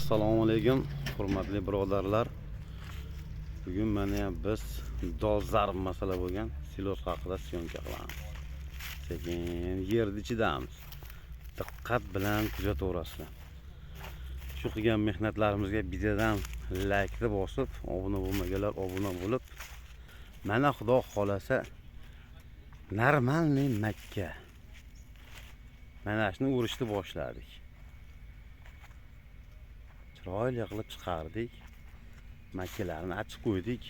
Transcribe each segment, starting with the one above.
Assalomu alaykum hurmatli birodarlar. Bugun mana biz dolzarb masala bo'lgan silos haqida syomka qilamiz. Sekin yerni ichidamiz. Diqqat bilan kuzataverasizlar. Shu qilgan mehnatlarimizga bittadan laykni bosib, obuna bo'lmaganlar obuna bo'lib, mana Xudo xolasa normalniy Makka. Mana shuni urishni boshladik. Chiroyli qilib chiqardik. Makkalarni ochib qo'ydik.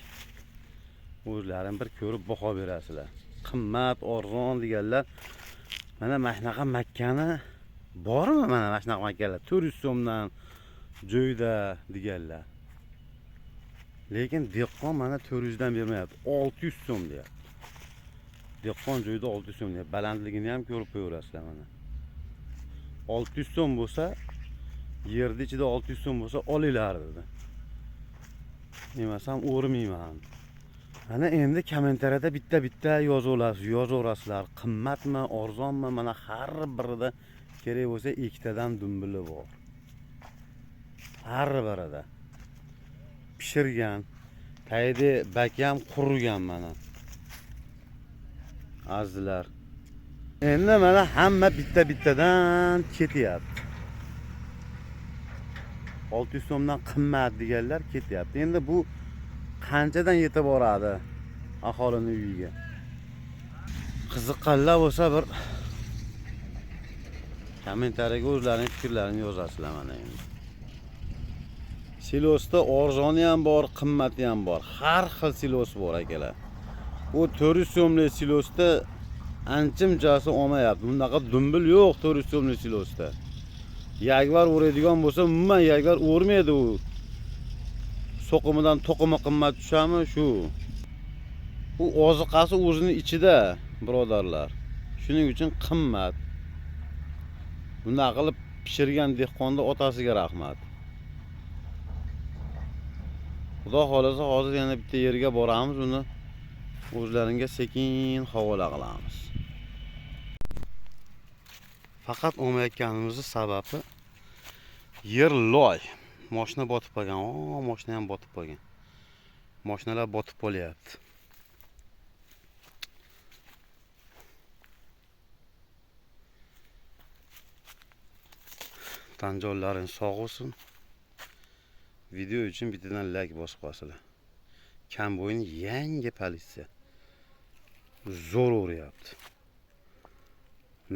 O'zlaring bir ko'rib baho berasizlar. Qimmat, arzon deganlar. Mana shunaqa Makkani bormi? Mana shunaqa Makkalar 400 so'mdan joyda deganlar. Lekin dehqon mana 400 dan bermayapti. 600 so'm deyapti. Dehqon joyda 600 so'm deyapti. Balandligini ham ko'rib qo'yaverasizlar mana. 600 so'm bo'lsa, yerda ichida 600 so'm bo'lsa olinglar dedi. Demasam o'rmayman. Mana endi kommentariyada bitta yozaverasizlar. Qimmatmi, arzonmi? Mana har birida kerak bo'lsa ikkitadan dumbili bor. Har birida pishirgan, tayda bakam qurigan mana. Azizlar. Endi mana hamma bittadan ketyapti. 600 so'mdan qimmat deganlar ketyapti. Endi bu qanchadan yetib boradi aholining uyiga? Qiziqqanlar bo'lsa bir kommentariyaga o'zlarining fikrlarini yozasizlar mana endi. Silosda arzoni ham bor, qimmati ham bor. Har xil silos bor akalar. Bu 400 so'mlik silosda anchimchasi olmayapti. Bunaqa dumbil yo'q 400 so'mlik silosda. Yagvar o'raydigan bo'lsa, umuman yagvar o'rmaydi u. So'qimidan to'qimi qimmat tushami shu. U oziqasi o'zining ichida, birodarlar. Shuning uchun qimmat. Bunday qilib pishirgan dehqonda otasiga rahmat. Xudo xolasa hozir yana bitta yerga boramiz, uni o'zlaringga sekin havola qilamiz. Faqat olmayotganimizning sababi yer loy. Mashina botib qolgan. Mashina ham botib qolgan. Mashinalar botib qolyapti. Tanjonlaring sog' bo'lsin. Video uchun bittadan like bosib qo'yasizlar. Kambo'yin yangi politsiya. Zo'r o'ryapti.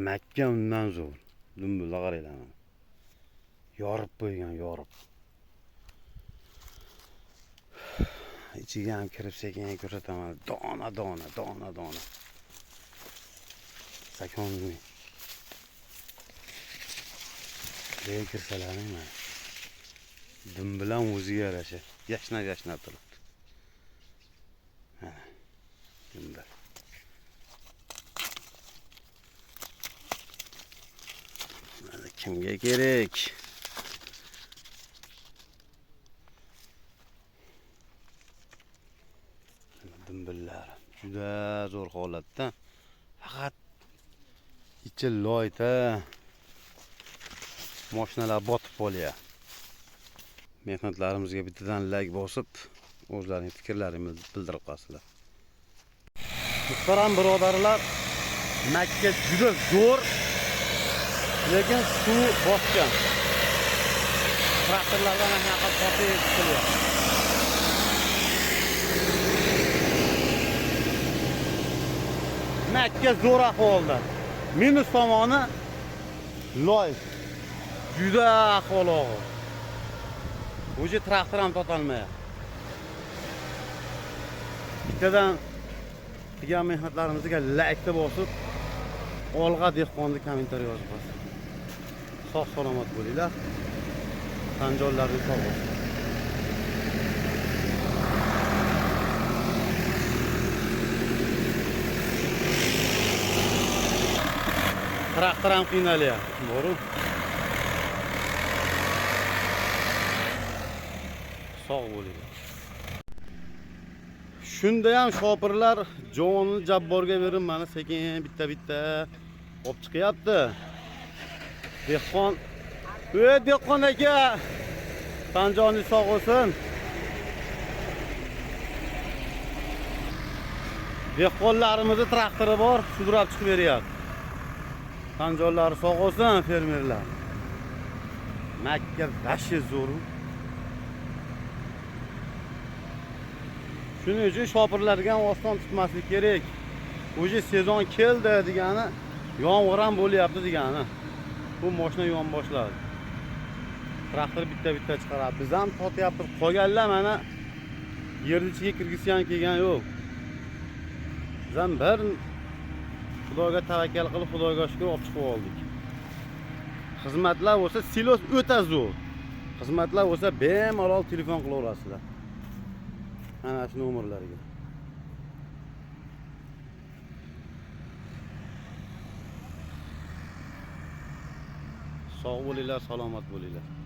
Makka undan zo'r. Dumbulla qaranglar. Yorib qo'ygan, yorib. Ichiga ham kirib sekin ko'rsataman. Dona. Sakonmi. Lekin kirsalaring mana. Dumbilan o'ziga yarasha. Yashnab turibdi. Mana. Dumbil. Kimga kerak? Dumbillar juda zo'r holatda. Faqat ichi loyda. Mashinalar botib qolyapti. Mehnatlarimizga bittadan like bosib, o'zlarining fikrlaringizni bildirib qo'yasizlar. Muhtaram birodarlar, Makka juda zo'r. Lekin suv bosgan. Traktorlardan anaqa tortib kelyapti. Makka zo'r ahvolda. Minus tomoni loy. Juda ahvol og'ir. O'zi traktor ham totolmayapti. Bittadan qilgan mehnatlarimizga like bosib, olg'a dehqonni kommentariy yozib qo'ying. Sog' salomat bo'linglar. Tanjonlaringiz sog' bo'lsin. Traktor ham qiynalyapti. Boru. Sog' bo'linglar. Shunda ham shopirlar jonni jabborga berib, mana sekin bitta olib chiqyapti. Dehqon, dehqon aka, Tanjoningiz sog' bo'lsin. Dehqonlarimizni traktori bor, sudrab chiqib beryapti. Tanjonlari sog' bo'lsin fermerlar. Makka vashi zo'r. Shuning uchun shopirlarga oston tutmaslik kerak. O'sha sezon keldi degani, yomg'ir ham bo'lyapti degani. Bu mashina yon boshladi. Traktor bitta chiqaradi. Biz ham sotyapmiz. Qolganlar mana yerni ichiga kirgizgan kelgan yo'q. Biz ham bir Xudoga tavakkal qilib, Xudoga shukr olib chiqib oldik. Xizmatlar bo'lsa silos o'ta zo'r. Xizmatlar bo'lsa bemalol telefon qilaverasizlar. Mana shu nomerlarga. Sog' bo'linglar, salomat bo'linglar.